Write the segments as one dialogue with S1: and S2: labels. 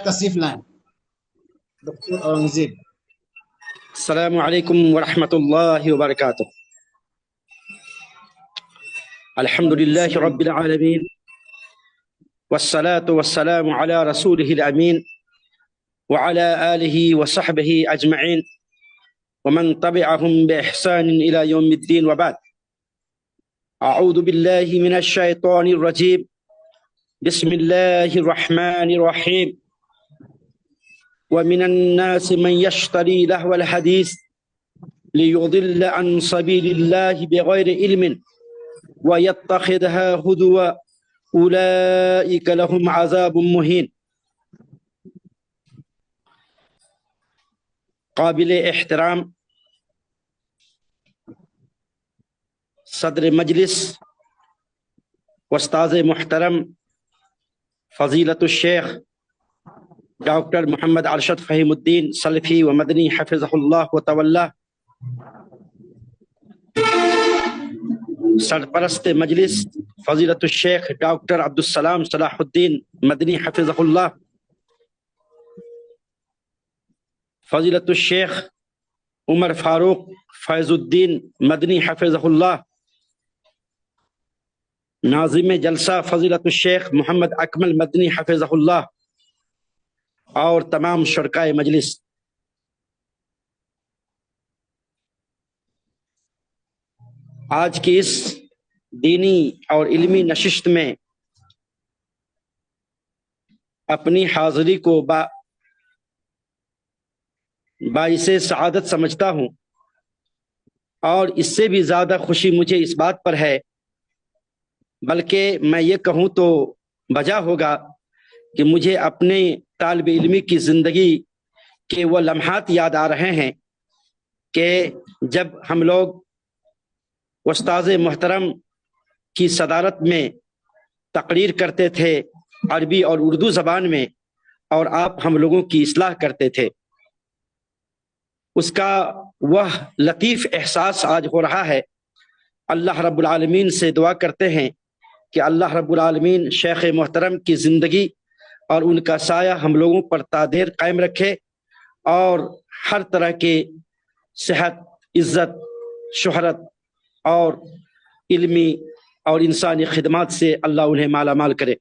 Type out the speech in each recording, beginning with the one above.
S1: تشریف لائیں دکتور اورنگزیب۔
S2: السلام علیکم ورحمۃ اللہ وبرکاتہ۔ الحمد للہ رب العالمین والصلاة والسلام علی رسولہ الامین وعلی آلہ وصحبہ اجمعین ومن تبعهم بإحسان الى یوم الدین وبعد۔ اعوذ باللہ من الشیطان الرجیم، بسم اللہ الرحمن الرحیم۔ ومن الناس من يشتري لهو الحديث ليضل عن سبيل الله بغير علم ويتخذها هزوا أولئك لهم عذاب مهين۔ قابل احترام صدر مجلس استاذ محترم فضیلت الشیخ ڈاکٹر محمد ارشد فہیم الدین سلفی و مدنی حفظہ اللہ و طولہ، سرپرست مجلس فضیلت الشیخ ڈاکٹر عبدالسلام صلاح الدین مدنی حفظہ اللہ، فضیلت الشیخ عمر فاروق فیض الدین مدنی حفظہ اللہ، ناظم جلسہ فضیلت الشیخ محمد اکمل مدنی حفظہ اللہ، اور تمام شرکائے مجلس۔ آج کی اس دینی اور علمی نشست میں اپنی حاضری کو باعث سعادت سمجھتا ہوں، اور اس سے بھی زیادہ خوشی مجھے اس بات پر ہے، بلکہ میں یہ کہوں تو بجا ہوگا کہ مجھے اپنے طالب علمی کی زندگی کے وہ لمحات یاد آ رہے ہیں کہ جب ہم لوگ استاذ محترم کی صدارت میں تقریر کرتے تھے عربی اور اردو زبان میں، اور آپ ہم لوگوں کی اصلاح کرتے تھے۔ اس کا وہ لطیف احساس آج ہو رہا ہے۔ اللہ رب العالمین سے دعا کرتے ہیں کہ اللہ رب العالمین شیخ محترم کی زندگی اور ان کا سایہ ہم لوگوں پر تا دیر قائم رکھے، اور ہر طرح کے صحت، عزت، شہرت اور علمی اور انسانی خدمات سے اللہ انہیں مالا مال کرے۔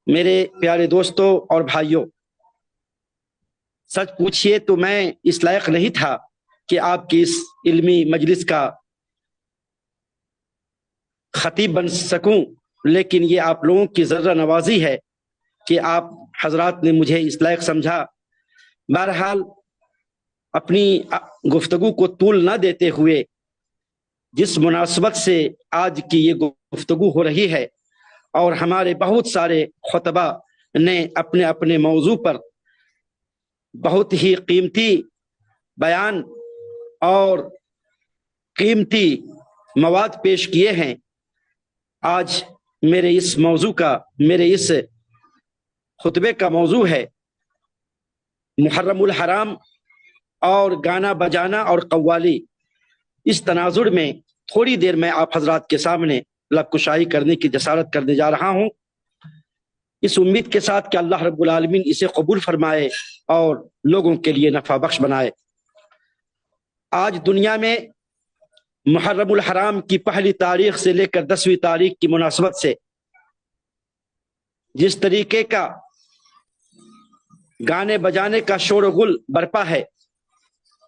S2: میرے پیارے دوستوں اور بھائیوں، سچ پوچھئے تو میں اس لائق نہیں تھا کہ آپ کی اس علمی مجلس کا خطیب بن سکوں، لیکن یہ آپ لوگوں کی ذرہ نوازی ہے کہ آپ حضرات نے مجھے اس لائق سمجھا۔ بہرحال اپنی گفتگو کو طول نہ دیتے ہوئے، جس مناسبت سے آج کی یہ گفتگو ہو رہی ہے، اور ہمارے بہت سارے خطبہ نے اپنے اپنے موضوع پر بہت ہی قیمتی بیان اور قیمتی مواد پیش کیے ہیں، آج میرے اس خطبے کا موضوع ہے محرم الحرام اور گانا بجانا اور قوالی۔ اس تناظر میں تھوڑی دیر میں آپ حضرات کے سامنے لب کشائی کرنے کی جسارت کرنے جا رہا ہوں، اس امید کے ساتھ کہ اللہ رب العالمین اسے قبول فرمائے اور لوگوں کے لیے نفع بخش بنائے۔ آج دنیا میں محرم الحرام کی پہلی تاریخ سے لے کر 10ویں تاریخ کی مناسبت سے جس طریقے کا گانے بجانے کا شور و غل برپا ہے،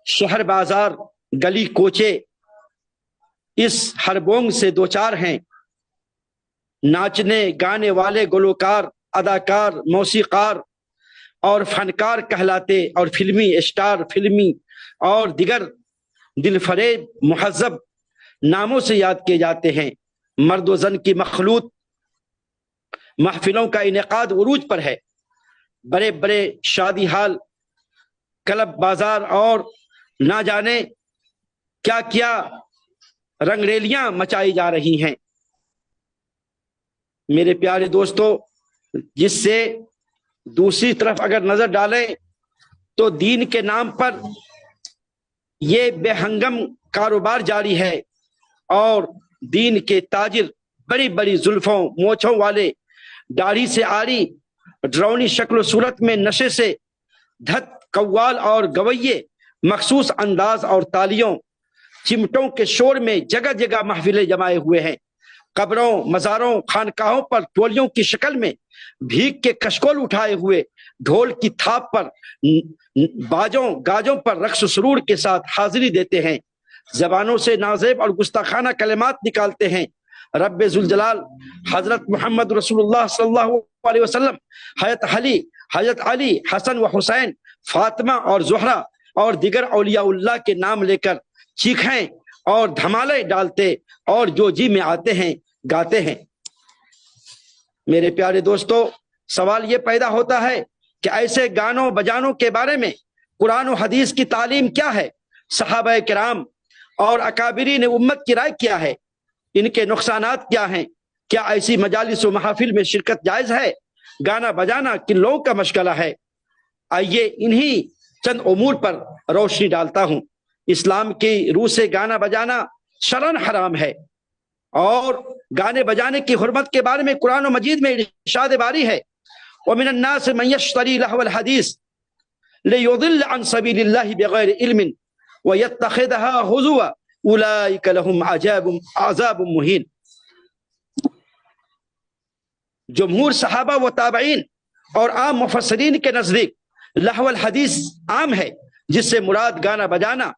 S2: شہر بازار گلی کوچے اس ہربونگ سے دوچار ہیں۔ ناچنے گانے والے گلوکار، اداکار، موسیقار اور فنکار کہلاتے، اور فلمی اسٹار، فلمی اور دیگر دل فریب مہذب ناموں سے یاد کیے جاتے ہیں۔ مرد و زن کی مخلوط محفلوں کا انعقاد عروج پر ہے۔ بڑے بڑے شادی ہال، کلب، بازار اور نہ جانے کیا کیا رنگ ریلیاں مچائی جا رہی ہیں۔ میرے پیارے دوستو، جس سے دوسری طرف اگر نظر ڈالیں تو دین کے نام پر یہ بے ہنگم کاروبار جاری ہے، اور دین کے تاجر بڑی بڑی زلفوں مونچھوں والے داڑھی سے آری، ڈرونی شکل و صورت میں نشے سے دھت قوال اور گویے، مخصوص انداز اور تالیوں چمٹوں کے شور میں جگہ جگہ محفلیں جمائے ہوئے ہیں۔ قبروں، مزاروں، خانقاہوں پر ٹولیوں کی شکل میں بھیگ کے کشکول اٹھائے ہوئے ڈھول کی تھاپ پر باجوں گاجوں پر رقص و سرور کے ساتھ حاضری دیتے ہیں، زبانوں سے نازیب اور گستاخانہ کلمات نکالتے ہیں۔ رب ذوالجلال حضرت محمد رسول اللہ صلی اللہ علیہ وسلم، حضرت علی، حسن و حسین، فاطمہ اور زہرا اور دیگر اولیاء اللہ کے نام لے کر چیخیں اور دھمالے ڈالتے اور جو جی میں آتے ہیں گاتے ہیں۔ میرے پیارے دوستو، سوال یہ پیدا ہوتا ہے کہ ایسے گانوں بجانوں کے بارے میں قرآن و حدیث کی تعلیم کیا ہے؟ صحابہ کرام اور اکابرین امت کی رائے کیا ہے؟ ان کے نقصانات کیا ہیں؟ کیا ایسی مجالس و محافل میں شرکت جائز ہے؟ گانا بجانا کن لوگوں کا مشغلہ ہے؟ آئیے انہی چند امور پر روشنی ڈالتا ہوں۔ اسلام کی روح سے گانا بجانا شرعاً حرام ہے، اور گانے بجانے کی حرمت کے بارے میں قرآن و مجید میں ارشاد باری ہے، وَمِنَ النَّاسِ مَن يَشْتَرِي لَهْوَ الْحَدِيثِ لِيُضِلَّ عَن سَبِيلِ اللَّهِ بِغَيْرِ عِلْمٍ وَيَتَّخِذَهَا هُزُوًا أُولَٰئِكَ لَهُمْ عَذَابٌ مُهِينٌ۔ جمہور صحابہ و تابعین اور عام مفسرین کے نزدیک لہو الحدیث عام ہے، جس سے مراد گانا بجانا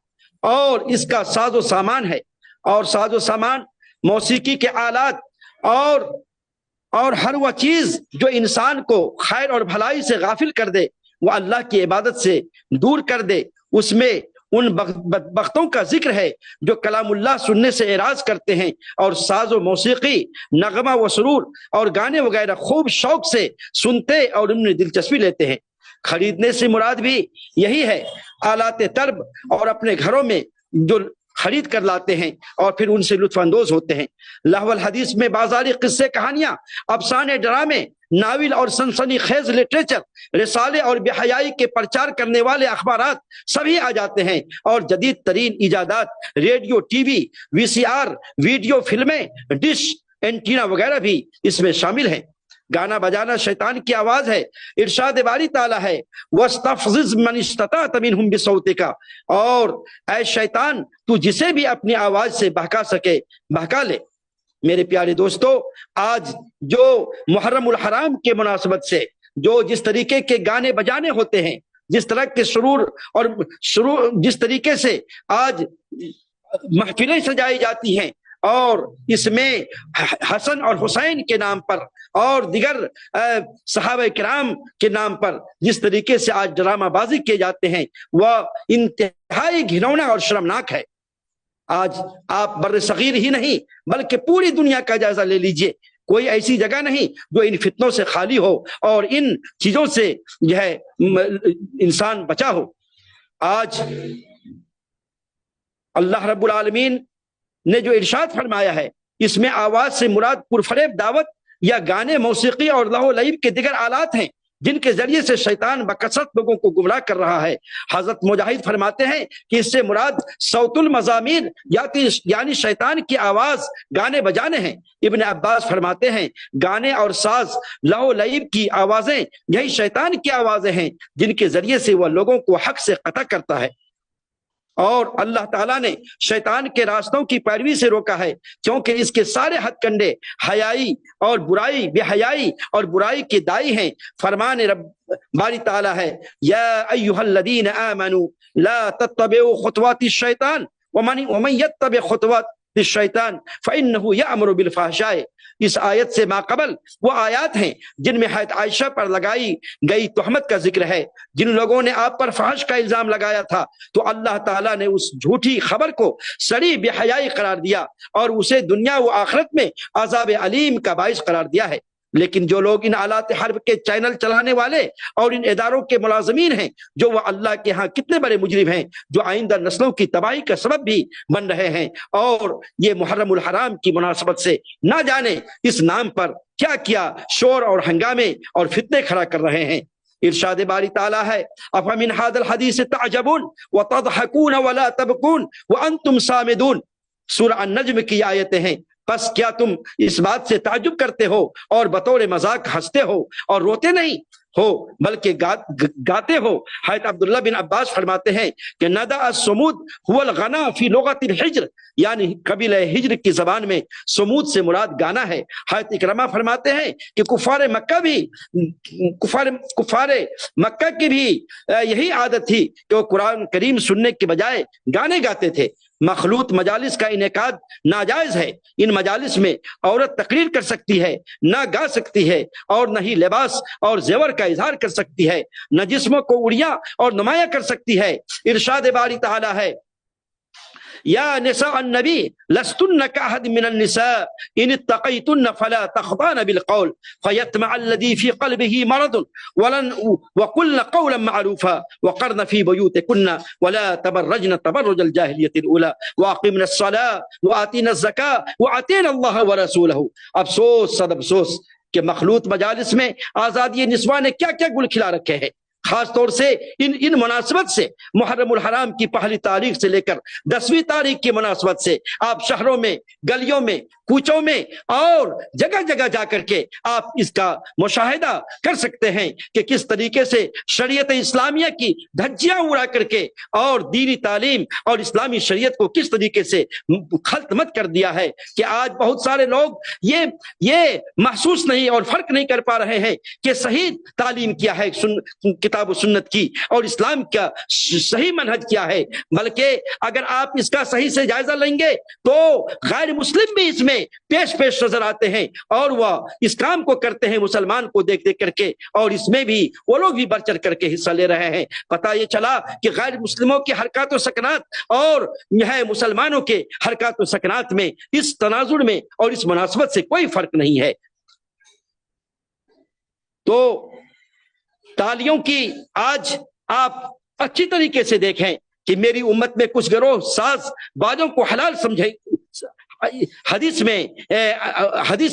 S2: اور اس کا ساز و سامان ہے، اور ساز و سامان موسیقی کے آلات اور ہر وہ چیز جو انسان کو خیر اور بھلائی سے غافل کر دے، وہ اللہ کی عبادت سے دور کر دے۔ اس میں ان بدبختوں کا ذکر ہے جو کلام اللہ سننے سے اعراض کرتے ہیں اور ساز و موسیقی، نغمہ و سرور اور گانے وغیرہ خوب شوق سے سنتے اور ان میں دلچسپی لیتے ہیں۔ خریدنے سے مراد بھی یہی ہے، آلات طرب، اور اپنے گھروں میں جو خرید کر لاتے ہیں اور پھر ان سے لطف اندوز ہوتے ہیں۔ لہو الحدیث میں بازاری قصے، کہانیاں، افسانے، ڈرامے، ناول اور سنسنی خیز لٹریچر، رسالے اور بے حیائی کے پرچار کرنے والے اخبارات سبھی آ جاتے ہیں، اور جدید ترین ایجادات، ریڈیو، ٹی وی، وی سی آر، ویڈیو فلمیں، ڈش، اینٹینا وغیرہ بھی اس میں شامل ہیں۔ گانا بجانا شیطان کی آواز ہے۔ ارشاد باری تعالیٰ ہے، وَاسْتَفْزِزْ مَنِ اسْتَطَعْتَ مِنْهُمْ بِصَوْتِكَ، اور اے شیطان تو جسے بھی اپنی آواز سے بہکا سکے بہکا لے۔ میرے پیارے دوستو، آج جو محرم الحرام کے مناسبت سے جس طریقے کے گانے بجانے ہوتے ہیں، جس طرح کے جس طریقے سے آج محفلیں سجائی جاتی ہیں، اور اس میں حسن اور حسین کے نام پر اور دیگر صحابہ کرام کے نام پر جس طریقے سے آج ڈرامہ بازی کیے جاتے ہیں، وہ انتہائی گھنونا اور شرمناک ہے۔ آج آپ بر صغیر ہی نہیں بلکہ پوری دنیا کا جائزہ لے لیجئے، کوئی ایسی جگہ نہیں جو ان فتنوں سے خالی ہو اور ان چیزوں سے جو ہے انسان بچا ہو۔ آج اللہ رب العالمین نے جو ارشاد فرمایا ہے، اس میں آواز سے مراد پرفریب دعوت یا گانے، موسیقی اور لہو لعب کے دیگر آلات ہیں جن کے ذریعے سے شیطان بکثرت لوگوں کو گمراہ کر رہا ہے۔ حضرت مجاہد فرماتے ہیں کہ اس سے مراد صوت المزامیر یعنی شیطان کی آواز گانے بجانے ہیں۔ ابن عباس فرماتے ہیں گانے اور ساز، لہو لعب کی آوازیں یہی شیطان کی آوازیں ہیں جن کے ذریعے سے وہ لوگوں کو حق سے قطع کرتا ہے، اور اللہ تعالیٰ نے شیطان کے راستوں کی پیروی سے روکا ہے، کیونکہ اس کے سارے ہتھ کنڈے حیائی اور برائی، بے حیائی اور برائی کے دائی ہیں۔ فرمان رب باری تعالیٰ ہے، یا ایھا الذین آمنوا لا تتبعوا خطوات الشیطان ومن یتبع خطوات الشیطان فإنہ یأمر بالفحشاء۔ اس آیت سے ماقبل وہ آیات ہیں جن میں حضرت عائشہ پر لگائی گئی تہمت کا ذکر ہے۔ جن لوگوں نے آپ پر فحش کا الزام لگایا تھا تو اللہ تعالیٰ نے اس جھوٹی خبر کو سری بے حیائی قرار دیا اور اسے دنیا و آخرت میں عذاب علیم کا باعث قرار دیا ہے۔ لیکن جو لوگ ان آلات حرب کے چینل چلانے والے اور ان اداروں کے ملازمین ہیں، جو وہ اللہ کے ہاں کتنے بڑے مجرم ہیں، جو آئندہ نسلوں کی تباہی کا سبب بھی بن رہے ہیں، اور یہ محرم الحرام کی مناسبت سے نہ جانے اس نام پر کیا کیا شور اور ہنگامے اور فتنے کھڑا کر رہے ہیں۔ ارشاد باری تعالیٰ ہے، افمن ھذا الحدیث تعجبون وتضحکون ولا تبکون وانتم صامدون۔ سورہ النجم کی آیتیں ہیں۔ پس کیا تم اس بات سے تعجب کرتے ہو اور بطور مذاق ہنستے ہو اور روتے نہیں ہو بلکہ گاتے ہو؟ حضرت عبداللہ بن عباس فرماتے ہیں کہ ندع الصمود هو الغنا فی لغت الحجر، یعنی قبیلہ ہجر کی زبان میں صمود سے مراد گانا ہے۔ حضرت اکرمہ فرماتے ہیں کہ کفار مکہ کی بھی یہی عادت تھی کہ وہ قرآن کریم سننے کے بجائے گانے گاتے تھے۔ مخلوط مجالس کا انعقاد ناجائز ہے۔ ان مجالس میں عورت تقریر کر سکتی ہے، نہ گا سکتی ہے، اور نہ ہی لباس اور زیور کا اظہار کر سکتی ہے، نہ جسموں کو اڑیا اور نمایاں کر سکتی ہے۔ ارشاد باری تعالی ہے یا نساء النبی لستن کاحد من النساء ان اتقیتن فلا تخضعن بالقول فیطمع الذی فی قلبه مرض وقلن قولا معروفا وقرن فی بیوتکن ولا تبرجن تبرج الجاہلیۃ الاولی واقمن الصلاة وآتین الزکاة وأطیعن اللہ ورسولہ۔ افسوس صد افسوس کہ مخلوط مجالس میں آزادی نسواں نے کیا کیا گل کھلا رکھے ہیں۔ خاص طور سے ان مناسبت سے محرم الحرام کی پہلی تاریخ سے لے کر 10ویں تاریخ کی مناسبت سے آپ شہروں میں، گلیوں میں، کوچوں میں اور جگہ جگہ جا کر کے آپ اس کا مشاہدہ کر سکتے ہیں کہ کس طریقے سے شریعت اسلامیہ کی دھجیاں اڑا کر کے اور دینی تعلیم اور اسلامی شریعت کو کس طریقے سے خلط مت کر دیا ہے کہ آج بہت سارے لوگ یہ محسوس نہیں اور فرق نہیں کر پا رہے ہیں کہ صحیح تعلیم کیا ہے کتاب و سنت کی اور اسلام کا صحیح منہج کیا ہے۔ بلکہ اگر آپ اس کا صحیح سے جائزہ لیں گے تو غیر مسلم بھی اس میں پیش نظر آتے ہیں اور وہ اس کام کو کرتے ہیں مسلمان کو دیکھ کر کے، اور اس میں بھی وہ لوگ بھی بڑھ چڑھ کر کے حصہ لے رہے ہیں۔ پتہ یہ چلا کہ غیر مسلموں کے حرکات و سکنات اور مسلمانوں کے حرکات و سکنات میں اس تناظر میں اور اس مناسبت سے کوئی فرق نہیں ہے۔ تو تالیوں کی آج آپ اچھی طریقے سے دیکھیں کہ میری امت میں کچھ گروہ ساز بازوں کو حلال سمجھے۔ حدیث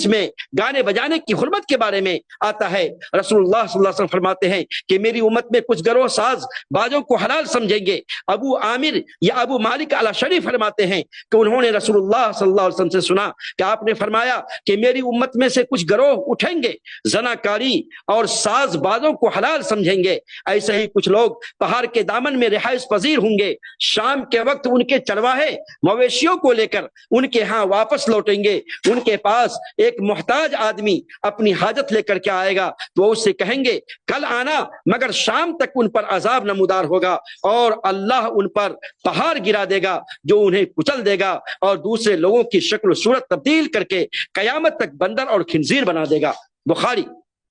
S2: میں گانے بجانے کی حرمت کے بارے میں آتا ہے، رسول اللہ صلی اللہ علیہ وسلم فرماتے ہیں کہ میری امت میں کچھ گروہ ساز بازوں کو حلال سمجھیں گے۔ ابو عامر یا ابو مالک الاشعری فرماتے ہیں کہ انہوں نے رسول اللہ صلی اللہ علیہ وسلم سے سنا کہ آپ نے فرمایا کہ میری امت میں سے کچھ گروہ اٹھیں گے، زناکاری اور ساز بازوں کو حلال سمجھیں گے۔ ایسے ہی کچھ لوگ پہاڑ کے دامن میں رہائش پذیر ہوں گے، شام کے وقت ان کے چرواہے مویشیوں کو لے کر ان کے ہاں واپس لوٹیں گے۔ ان کے پاس ایک محتاج آدمی اپنی حاجت لے کر کے آئے گا تو وہ اس سے کہیں گے کل آنا، مگر شام تک ان پر عذاب نمودار ہوگا اور اللہ ان پر پہاڑ گرا دے گا جو انہیں کچل دے گا اور دوسرے لوگوں کی شکل و صورت تبدیل کر کے قیامت تک بندر اور خنزیر بنا دے گا۔ بخاری۔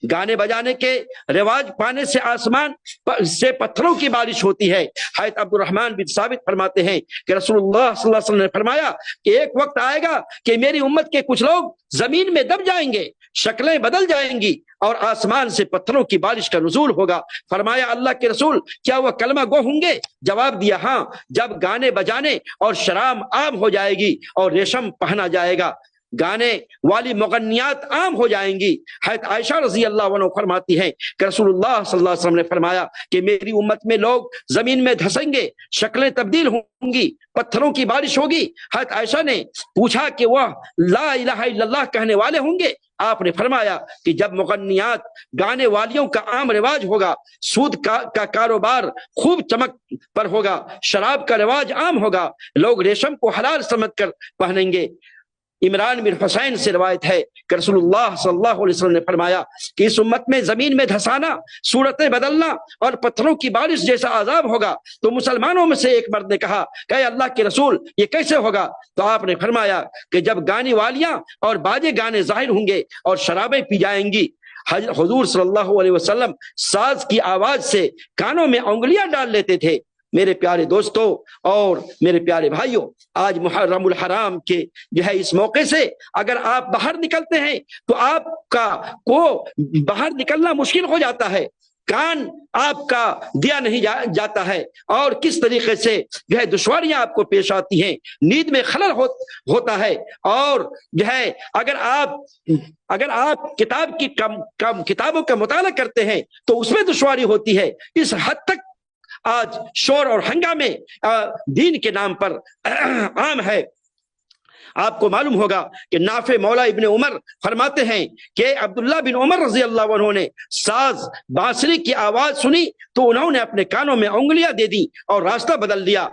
S2: گانے بجانے کے رواج پانے سے آسمان سے پتھروں کی بارش ہوتی ہے۔ حضرت عبد الرحمن بن ثابت فرماتے ہیں کہ رسول اللہ صلی اللہ علیہ وسلم نے فرمایا کہ ایک وقت آئے گا کہ میری امت کے کچھ لوگ زمین میں دب جائیں گے، شکلیں بدل جائیں گی اور آسمان سے پتھروں کی بارش کا نزول ہوگا۔ فرمایا اللہ کے رسول کیا وہ کلمہ گو ہوں گے؟ جواب دیا ہاں، جب گانے بجانے اور شراب عام ہو جائے گی اور ریشم پہنا جائے گا، گانے والی مغنیات عام ہو جائیں گی۔ حضرت عائشہ رضی اللہ عنہ فرماتی ہیں کہ رسول اللہ صلی اللہ علیہ وسلم نے فرمایا کہ میری امت میں لوگ زمین میں دھسیں گے، شکلیں تبدیل ہوں گی، پتھروں کی بارش ہوگی۔ حضرت عائشہ نے پوچھا کہ وہ لا الہ الا اللہ کہنے والے ہوں گے؟ آپ نے فرمایا کہ جب مغنیات گانے والیوں کا عام رواج ہوگا، سود کا کاروبار خوب چمک پر ہوگا، شراب کا رواج عام ہوگا، لوگ ریشم کو حلال سمجھ کر پہنیں گے۔ عمران بن حسین سے روایت ہے کہ رسول اللہ صلی اللہ علیہ وسلم نے فرمایا کہ اس امت میں زمین میں دھسانا، صورتیں بدلنا اور پتھروں کی بارش جیسا عذاب ہوگا۔ تو مسلمانوں میں سے ایک مرد نے کہا کہ اے اللہ کے رسول یہ کیسے ہوگا؟ تو آپ نے فرمایا کہ جب گانے والیاں اور باجے گانے ظاہر ہوں گے اور شرابیں پی جائیں گی۔ حضور صلی اللہ علیہ وسلم ساز کی آواز سے کانوں میں انگلیاں ڈال لیتے تھے۔ میرے پیارے دوستوں اور میرے پیارے بھائیوں، آج محرم الحرام کے اس موقع سے اگر آپ باہر نکلتے ہیں تو آپ کا کو باہر نکلنا مشکل ہو جاتا ہے، کان آپ کا دیا نہیں جاتا ہے اور کس طریقے سے دشواریاں آپ کو پیش آتی ہیں، نیند میں خلل ہوتا ہے اور اگر آپ کتابوں کا مطالعہ کرتے ہیں تو اس میں دشواری ہوتی ہے۔ اس حد تک آج شور اور ہنگامے دین کے نام پر عام ہے۔ آپ کو معلوم ہوگا کہ نافع مولا ابن عمر فرماتے ہیں کہ عبداللہ بن عمر رضی اللہ عنہ نے ساز بانسری کی آواز سنی تو انہوں نے اپنے کانوں میں انگلیاں دے دی اور راستہ بدل دیا.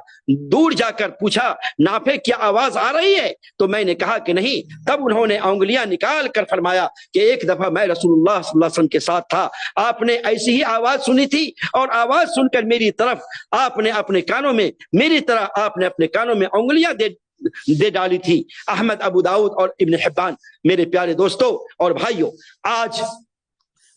S2: دور جا کر پوچھا نافع کیا آواز آ رہی ہے؟ تو میں نے کہا کہ نہیں. تب انہوں نے انگلیاں نکال کر فرمایا کہ ایک دفعہ میں رسول اللہ صلی اللہ علیہ وسلم کے ساتھ تھا, آپ نے ایسی ہی آواز سنی تھی اور آواز سن کر میری طرف آپ نے اپنے کانوں میں میری طرح آپ نے اپنے کانوں میں انگلیاں دے ڈالی تھی. احمد, ابو داؤد اور ابن حبان. میرے پیارے دوستوں اور بھائیوں, آج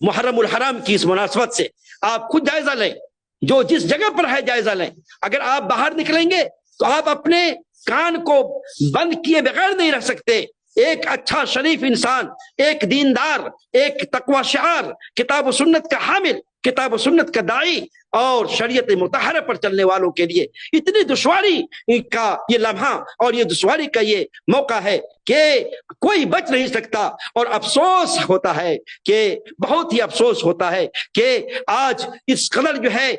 S2: محرم الحرام کی اس مناسبت سے آپ خود جائزہ لیں, جو جس جگہ پر ہے جائزہ لیں. اگر آپ باہر نکلیں گے تو آپ اپنے کان کو بند کیے بغیر نہیں رہ سکتے. ایک اچھا شریف انسان, ایک دیندار, ایک تقوی شعار, کتاب و سنت کا حامل, کتاب و سنت کا داعی اور شریعت مطہرہ پر چلنے والوں کے لیے اتنی دشواری کا یہ لمحہ اور یہ دشواری کا یہ موقع ہے کہ کوئی بچ نہیں سکتا. اور افسوس ہوتا ہے کہ بہت ہی افسوس ہوتا ہے کہ آج اس قدر جو ہے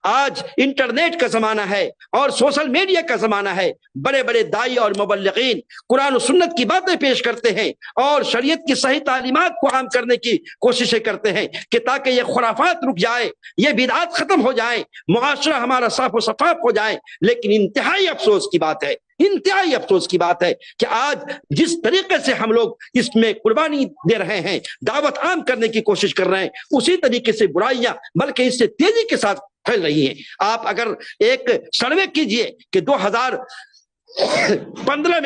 S2: آج انٹرنیٹ کا زمانہ ہے اور سوشل میڈیا کا زمانہ ہے. بڑے بڑے داعی اور مبلغین قرآن و سنت کی باتیں پیش کرتے ہیں اور شریعت کی صحیح تعلیمات کو عام کرنے کی کوششیں کرتے ہیں کہ تاکہ یہ خرافات رک جائے, یہ بدعات ختم ہو جائیں, معاشرہ ہمارا صاف و شفاف ہو جائے. لیکن انتہائی افسوس کی بات ہے, انتہائی افسوس کی بات ہے کہ آج جس طریقے سے ہم لوگ اس میں قربانی دے رہے ہیں, دعوت عام کرنے کی کوشش کر رہے ہیں, اسی طریقے سے برائیاں بلکہ اس سے تیزی کے ساتھ پھیل رہی ہیں. آپ اگر ایک سروے کیجئے کہ 2015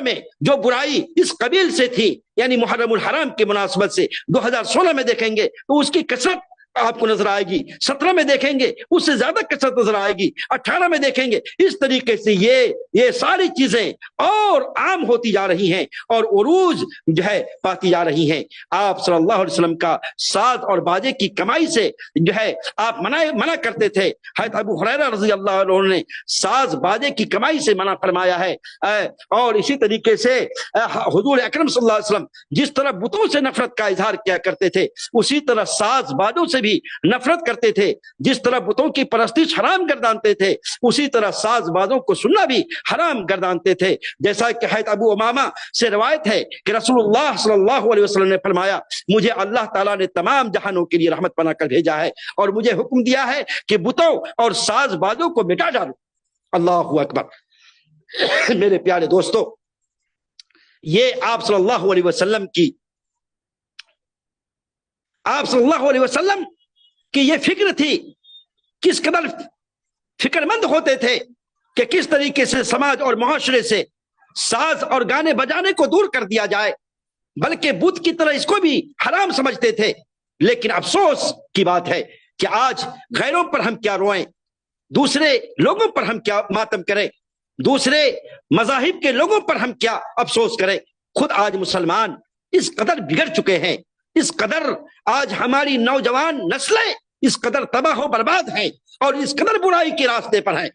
S2: میں جو برائی اس قبیل سے تھی, یعنی محرم الحرام کی مناسبت سے 2016 میں دیکھیں گے تو اس کی کثرت آپ کو نظر آئے گی, 17 میں دیکھیں گے اس سے زیادہ کثرت نظر آئے گی, 18 میں دیکھیں گے. اس طریقے سے یہ ساری چیزیں اور عام ہوتی جا رہی ہیں اور عروج جو ہے پاتی جا رہی ہیں. آپ صلی اللہ علیہ وسلم کا ساز اور باجے کی کمائی سے جو ہے آپ منع کرتے تھے. حضرت ابو ہریرہ رضی اللہ عنہ نے ساز باجے کی کمائی سے منع فرمایا ہے. اور اسی طریقے سے حضور اکرم صلی اللہ علیہ وسلم جس طرح بتوں سے نفرت کا اظہار کیا کرتے تھے, اسی طرح ساز بازوں سے بھی نفرت کرتے تھے. جس طرح بتوں کی پرستش حرام گردانتے تھے, اسی طرح ساز بازوں کو سننا بھی حرام گردانتے تھے. جیسا کہ حضرت ابو امامہ سے روایت ہے کہ رسول اللہ صلی اللہ علیہ وسلم نے فرمایا, مجھے اللہ تعالیٰ نے تمام جہانوں کے لیے رحمت بنا کر بھیجا ہے اور مجھے حکم دیا ہے کہ بتوں اور ساز بازوں کو مٹا ڈالو. اللہ اکبر. میرے پیارے دوستو, یہ آپ صلی اللہ علیہ وسلم کہ یہ فکر تھی, کس قدر فکر مند ہوتے تھے کہ کس طریقے سے سماج اور معاشرے سے ساز اور گانے بجانے کو دور کر دیا جائے, بلکہ بت کی طرح اس کو بھی حرام سمجھتے تھے. لیکن افسوس کی بات ہے کہ آج غیروں پر ہم کیا روئیں, دوسرے لوگوں پر ہم کیا ماتم کریں, دوسرے مذاہب کے لوگوں پر ہم کیا افسوس کریں. خود آج مسلمان اس قدر بگڑ چکے ہیں, اس قدر آج ہماری نوجوان نسلیں اس قدر تباہ و برباد ہیں اور اس قدر برائی کے راستے پر ہیں.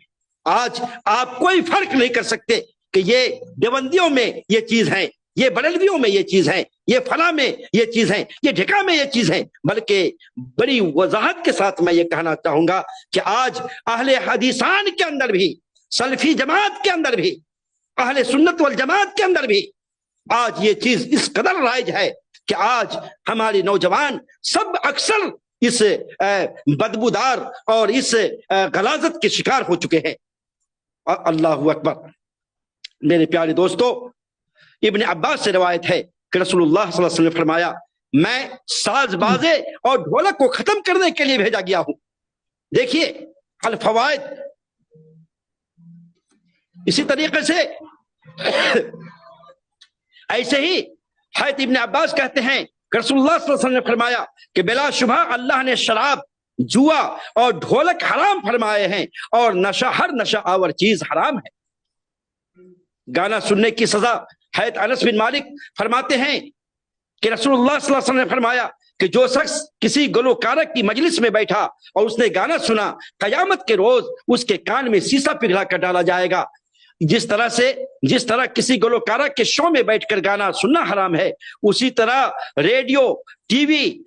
S2: آج آپ کوئی فرق نہیں کر سکتے کہ یہ دیوبندیوں میں یہ چیز ہے, یہ بریلویوں میں یہ چیز ہے, یہ فلاں میں یہ چیز ہے, یہ ڈھکا میں یہ چیز ہے. بلکہ بڑی وضاحت کے ساتھ میں یہ کہنا چاہوں گا کہ آج اہل حدیثان کے اندر بھی, سلفی جماعت کے اندر بھی, اہل سنت والجماعت کے اندر بھی آج یہ چیز اس قدر رائج ہے کہ آج ہماری نوجوان سب اکثر اس بدبودار اور اس غلاظت کے شکار ہو چکے ہیں. اللہ اکبر. میرے پیارے دوستو, ابن عباس سے روایت ہے کہ رسول اللہ صلی اللہ علیہ وسلم نے فرمایا, میں ساز بازے اور ڈھولک کو ختم کرنے کے لیے بھیجا گیا ہوں. دیکھیے الفوائد. اسی طریقے سے ایسے ہی حضرت ابن عباس کہتے ہیں کہ رسول اللہ صلی اللہ علیہ وسلم نے فرمایا کہ بلا شبہ اللہ نے شراب, جوا اور ڈھولک حرام فرمائے ہیں اور نشہ, ہر نشہ آور چیز حرام ہے. گانا سننے کی سزا. حضرت انس بن مالک فرماتے ہیں کہ رسول اللہ صلی اللہ علیہ وسلم نے فرمایا کہ جو شخص کسی گلوکارہ کی مجلس میں بیٹھا اور اس نے گانا سنا, قیامت کے روز اس کے کان میں سیسا پگھلا کر ڈالا جائے گا. جس طرح کسی گلوکارہ کے شو میں بیٹھ کر گانا سننا حرام ہے, اسی طرح ریڈیو, ٹی وی,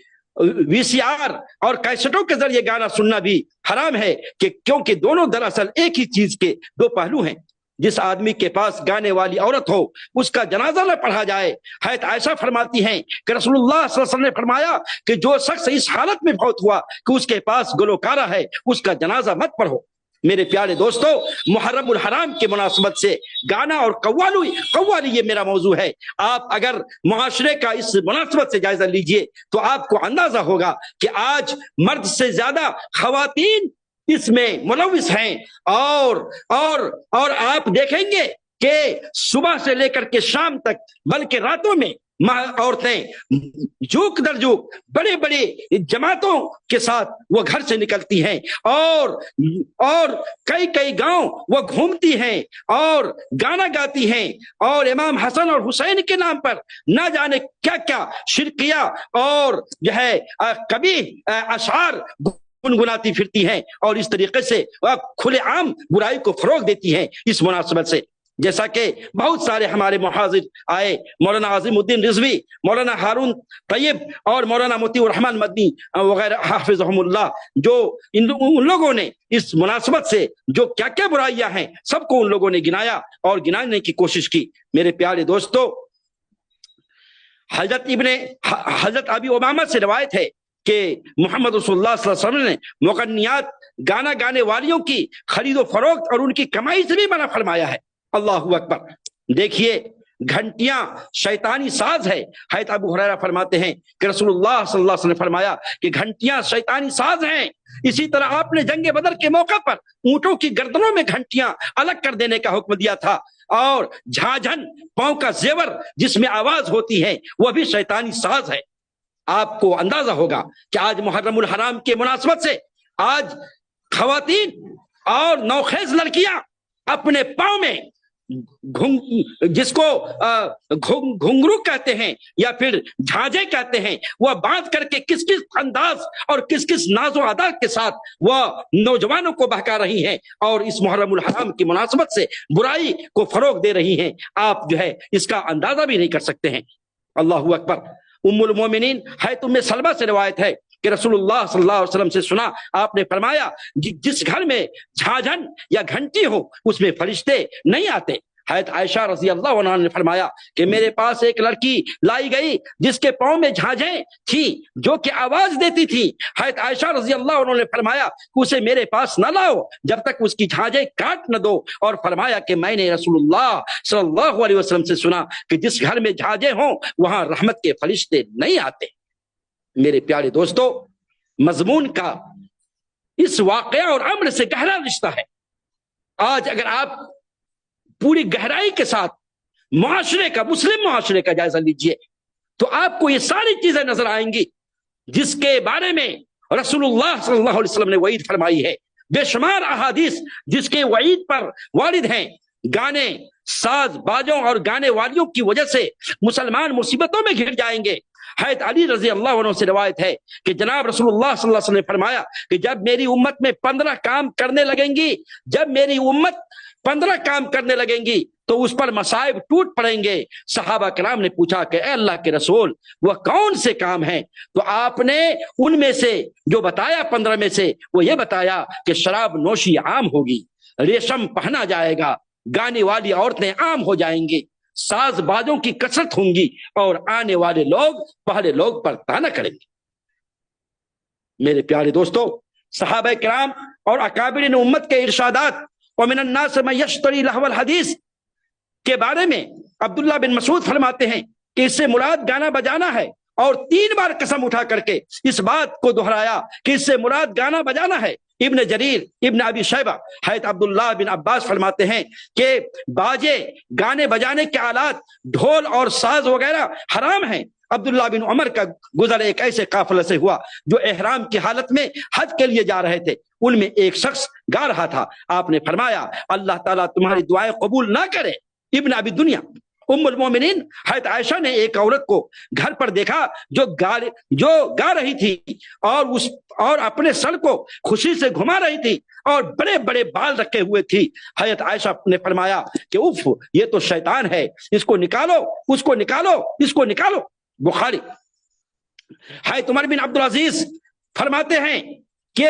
S2: وی سی آر اور کیسٹوں کے ذریعے گانا سننا بھی حرام ہے, کہ کیونکہ دونوں دراصل ایک ہی چیز کے دو پہلو ہیں. جس آدمی کے پاس گانے والی عورت ہو اس کا جنازہ نہ پڑھا جائے۔ حضرت عائشہ فرماتی ہیں کہ رسول اللہ صلی اللہ علیہ وسلم نے فرمایا کہ جو شخص اس حالت میں فوت ہوا کہ اس کے پاس گلوکارہ ہے اس کا جنازہ مت پڑھو۔ میرے پیارے دوستو، محرم الحرام کے مناسبت سے گانا اور قوالی یہ میرا موضوع ہے۔ آپ اگر معاشرے کا اس مناسبت سے جائزہ لیجئے تو آپ کو اندازہ ہوگا کہ آج مرد سے زیادہ خواتین اس میں ملوث ہیں، اور آپ دیکھیں گے کہ صبح سے لے کر کے شام تک بلکہ راتوں میں عورتیں جوک در جوک بڑے بڑے جماعتوں کے ساتھ وہ گھر سے نکلتی ہیں اور کئی گاؤں وہ گھومتی ہیں اور گانا گاتی ہیں، اور امام حسن اور حسین کے نام پر نہ جانے کیا کیا شرکیہ اور جو ہے قبیح اشعار گنگناتی پھرتی ہیں، اور اس طریقے سے کھلے عام برائی کو فروغ دیتی ہیں۔ اس مناسبت سے جیسا کہ بہت سارے ہمارے محاضر آئے، مولانا عظیم الدین رضوی، مولانا ہارون طیب اور مولانا مطیع الرحمن مدنی وغیرہ حافظہم اللہ، جو ان لوگوں نے اس مناسبت سے جو کیا کیا برائیاں ہیں سب کو ان لوگوں نے گنایا اور گنانے کی کوشش کی۔ میرے پیارے دوستو، حضرت ابی امامہ سے روایت ہے کہ محمد رسول اللہ صلی اللہ علیہ وسلم نے مغنیات گانا گانے والیوں کی خرید و فروخت اور ان کی کمائی سے بھی منع فرمایا ہے۔ اللہ اکبر! دیکھیے، گھنٹیاں شیطانی ساز ہے۔ حضرت ابو ہریرہ فرماتے ہیں کہ رسول اللہ صلی اللہ علیہ وسلم نے فرمایا کہ گھنٹیاں شیطانی ساز ہیں۔ اسی طرح آپ نے جنگ بدر کے موقع پر اونٹوں کی گردنوں میں گھنٹیاں الگ کر دینے کا حکم دیا تھا، اور جھاجھن پاؤں کا زیور جس میں آواز ہوتی ہے وہ بھی شیطانی ساز ہے۔ آپ کو اندازہ ہوگا کہ آج محرم الحرام کے مناسبت سے آج خواتین اور نوخیز لڑکیاں اپنے پاؤں میں جس کو گھنگرو کہتے ہیں یا پھر جھاجے کہتے ہیں وہ باندھ کر کے کس انداز اور کس ناز و ادا کے ساتھ وہ نوجوانوں کو بہکا رہی ہیں، اور اس محرم الحرام کی مناسبت سے برائی کو فروغ دے رہی ہیں۔ آپ جو ہے اس کا اندازہ بھی نہیں کر سکتے ہیں۔ اللہ اکبر! ام المومنین حضرت ام سلمہ سے روایت ہے کہ رسول اللہ صلی اللہ علیہ وسلم سے سنا، آپ نے فرمایا جس گھر میں جھاجھن یا گھنٹی ہو اس میں فرشتے نہیں آتے۔ حضرت عائشہ رضی اللہ عنہا نے فرمایا کہ میرے پاس ایک لڑکی لائی گئی جس کے پاؤں میں جھاجھیں تھی جو کہ آواز دیتی تھی۔ حضرت عائشہ رضی اللہ عنہ نے فرمایا کہ اسے میرے پاس نہ لاؤ جب تک اس کی جھاجیں کاٹ نہ دو، اور فرمایا کہ میں نے رسول اللہ صلی اللہ علیہ وسلم سے سنا کہ جس گھر میں جھاجیں ہوں وہاں رحمت کے فرشتے نہیں آتے۔ میرے پیارے دوستو، مضمون کا اس واقعہ اور امر سے گہرا رشتہ ہے۔ آج اگر آپ پوری گہرائی کے ساتھ معاشرے کا، مسلم معاشرے کا جائزہ لیجئے تو آپ کو یہ ساری چیزیں نظر آئیں گی جس کے بارے میں رسول اللہ صلی اللہ علیہ وسلم نے وعید فرمائی ہے۔ بے شمار احادیث جس کے وعید پر وارد ہیں۔ گانے، ساز بازوں اور گانے والیوں کی وجہ سے مسلمان مصیبتوں میں گھر جائیں گے۔ حضرت علی رضی اللہ عنہ سے روایت ہے کہ جناب رسول اللہ صلی اللہ علیہ وسلم نے فرمایا کہ جب میری امت میں 15 کام کرنے لگیں گی، جب میری امت 15 کام کرنے لگیں گی تو اس پر مصائب ٹوٹ پڑیں گے۔ صحابہ کرام نے پوچھا کہ اے اللہ کے رسول، وہ کون سے کام ہیں؟ تو آپ نے ان میں سے جو بتایا 15 میں سے وہ یہ بتایا کہ شراب نوشی عام ہوگی، ریشم پہنا جائے گا، گانے والی عورتیں عام ہو جائیں گی، ساز بازوں کی کثرت ہوں گی، اور آنے والے لوگ پہلے لوگ پر طعنہ کریں گے۔ میرے پیارے دوستو، صحابہ کرام اور اکابرین امت کے ارشادات ومن الناس من یشتری لہو الحدیث کے بارے میں عبداللہ بن مسعود فرماتے ہیں کہ اس سے مراد گانا بجانا ہے، اور 3 بار قسم اٹھا کر کے اس بات کو دہرایا کہ اس سے مراد گانا بجانا ہے۔ ابن جریر، ابن ابی شیبہ، حضرت عبداللہ بن عباس فرماتے ہیں کہ باجے، گانے بجانے کے آلات، ڈھول اور ساز وغیرہ حرام ہیں۔ عبداللہ بن عمر کا گزر ایک ایسے قافلے سے ہوا جو احرام کی حالت میں حج کے لیے جا رہے تھے۔ ان میں ایک شخص گا رہا تھا۔ آپ نے فرمایا اللہ تعالیٰ تمہاری دعائیں قبول نہ کرے۔ ابن ابی دنیا ام المومنین حضرت عائشہ نے ایک عورت کو گھر پر دیکھا جو گا رہی تھی اور اپنے سر کو خوشی سے گھما رہی تھی اور بڑے بڑے بال رکھے ہوئے تھی۔ حضرت عائشہ نے فرمایا کہ اف، یہ تو شیطان ہے، اس کو نکالو، اس کو نکالو، اس کو نکالو۔ بخاری۔ حضرت عمر بن عبدالعزیز فرماتے ہیں کہ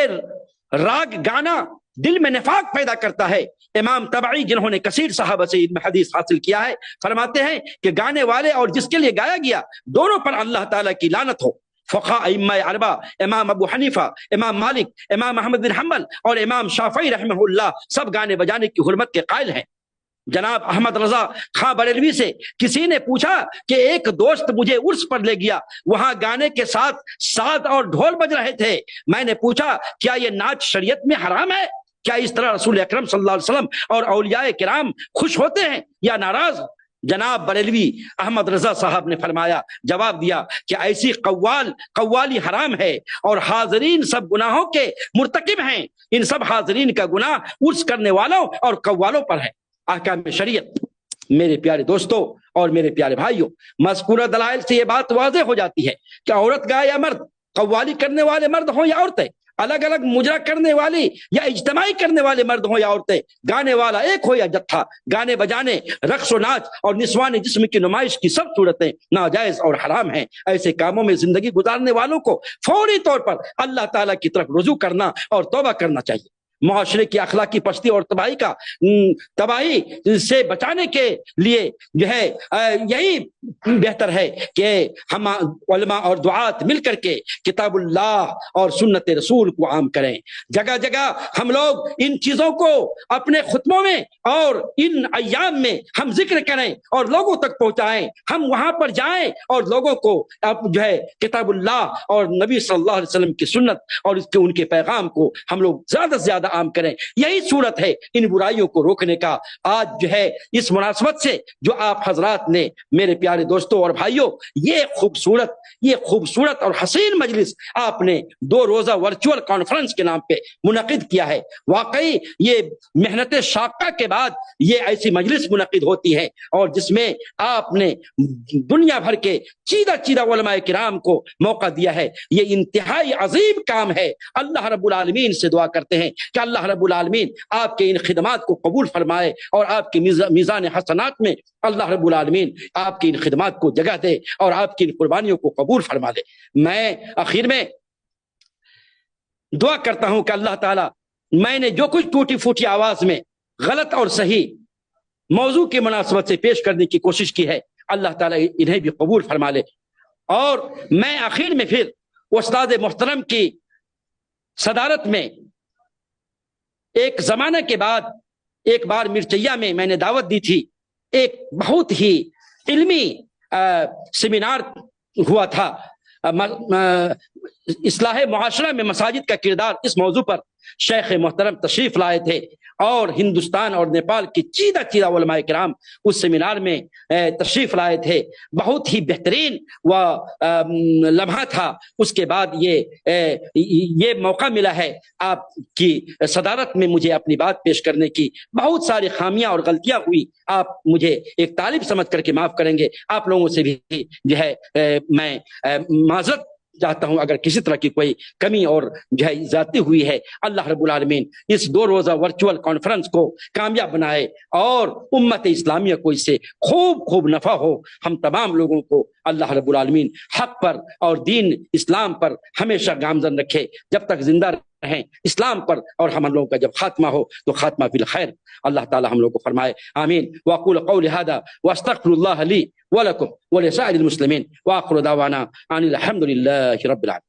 S2: راگ گانا دل میں نفاق پیدا کرتا ہے۔ امام تبعی جنہوں نے کثیر صحابہ سے علم حدیث حاصل کیا ہے فرماتے ہیں کہ گانے والے اور جس کے لیے گایا گیا دونوں پر اللہ تعالیٰ کی لعنت ہو۔ فقہاء ائمہ اربعہ امام ابو حنیفہ، امام مالک، امام احمد بن حنبل اور امام شافعی رحمہ اللہ سب گانے بجانے کی حرمت کے قائل ہیں۔ جناب احمد رضا خاں بریلوی سے کسی نے پوچھا کہ ایک دوست مجھے عرس پر لے گیا، وہاں گانے کے ساتھ ساز اور ڈھول بج رہے تھے، میں نے پوچھا کیا یہ ناچ شریعت میں حرام ہے؟ کیا اس طرح رسول اکرم صلی اللہ علیہ وسلم اور اولیاء کرام خوش ہوتے ہیں یا ناراض؟ جناب بریلوی احمد رضا صاحب نے فرمایا، جواب دیا کہ ایسی قوالی حرام ہے اور حاضرین سب گناہوں کے مرتکب ہیں، ان سب حاضرین کا گناہ عرس کرنے والوں اور قوالوں پر ہے۔ احکام شریعت میرے پیارے دوستوں اور میرے پیارے بھائیوں، مذکورہ دلائل سے یہ بات واضح ہو جاتی ہے کہ عورت گائے یا مرد، قوالی کرنے والے مرد ہوں یا عورتیں، الگ الگ مجرا کرنے والی یا اجتماعی کرنے والے مرد ہوں یا عورتیں، گانے والا ایک ہو یا جتھا، گانے بجانے، رقص و ناچ اور نسوان جسم کی نمائش کی سب صورتیں ناجائز اور حرام ہیں۔ ایسے کاموں میں زندگی گزارنے والوں کو فوری طور پر اللہ تعالیٰ کی طرف رجوع کرنا اور توبہ کرنا چاہیے۔ معاشرے کی اخلاقی پستی اور تباہی سے بچانے کے لیے جو ہے یہی بہتر ہے کہ ہم علماء اور دعات مل کر کے کتاب اللہ اور سنت رسول کو عام کریں۔ جگہ جگہ ہم لوگ ان چیزوں کو اپنے خطبوں میں اور ان ایام میں ہم ذکر کریں اور لوگوں تک پہنچائیں، ہم وہاں پر جائیں اور لوگوں کو جو ہے کتاب اللہ اور نبی صلی اللہ علیہ وسلم کی سنت اور ان کے پیغام کو ہم لوگ زیادہ سے زیادہ عام کریں۔ یہی صورت ہے ان برائیوں کو روکنے کا۔ آج جو ہے اس مناسبت سے جو آپ حضرات نے میرے پیارے دوستوں اور بھائیوں یہ خوبصورت اور حسین مجلس آپ نے 2 روزہ ورچوئل کانفرنس کے نام پہ منعقد کیا ہے، واقعی یہ محنت شاقہ کے بعد یہ ایسی مجلس منعقد ہوتی ہے اور جس میں آپ نے دنیا بھر کے چیدہ علماء کرام کو موقع دیا ہے۔ یہ انتہائی عظیم کام ہے۔ اللہ رب العالمین سے دعا کرتے ہیں کہ اللہ رب العالمین آپ کے ان خدمات کو قبول فرمائے اور آپ کے میزان حسنات میں اللہ رب العالمین آپ کی ان خدمات کو جگہ دے اور آپ کی ان قربانیوں کو قبول فرما دے۔ میں آخر میں دعا کرتا ہوں کہ اللہ تعالیٰ میں نے جو کچھ ٹوٹی پھوٹی آواز میں غلط اور صحیح موضوع کی مناسبت سے پیش کرنے کی کوشش کی ہے، اللہ تعالیٰ انہیں بھی قبول فرما لے۔ اور میں آخر میں پھر استاد محترم کی صدارت میں ایک زمانہ کے بعد ایک بار مرچیا میں نے دعوت دی تھی، ایک بہت ہی علمی سیمینار ہوا تھا، اصلاح معاشرہ میں مساجد کا کردار، اس موضوع پر شیخ محترم تشریف لائے تھے اور ہندوستان اور نیپال کی چیدہ علماء کرام اس سیمینار میں تشریف لائے تھے۔ بہت ہی بہترین و لمحہ تھا۔ اس کے بعد یہ موقع ملا ہے آپ کی صدارت میں مجھے اپنی بات پیش کرنے کی۔ بہت ساری خامیاں اور غلطیاں ہوئی، آپ مجھے ایک طالب سمجھ کر کے معاف کریں گے۔ آپ لوگوں سے بھی جو ہے میں معذرت چاہتا ہوں اگر کسی طرح کی کوئی کمی اور جو ہے زیادتی ہوئی ہے۔ اللہ رب العالمین اس 2 روزہ ورچوئل کانفرنس کو کامیاب بنائے اور امت اسلامیہ کو اس سے خوب نفع ہو۔ ہم تمام لوگوں کو اللہ رب العالمین حق پر اور دین اسلام پر ہمیشہ گامزن رکھے، جب تک زندہ رہیں اسلام پر، اور ہم لوگوں کا جب خاتمہ ہو تو خاتمہ بالخیر اللہ تعالی ہم لوگوں کو فرمائے۔ آمین۔ واقول قولی ھذا واستغفر اللہ لی ولکم ولسائر المسلمین، واخر دعوانا ان الحمد للہ رب العالمین۔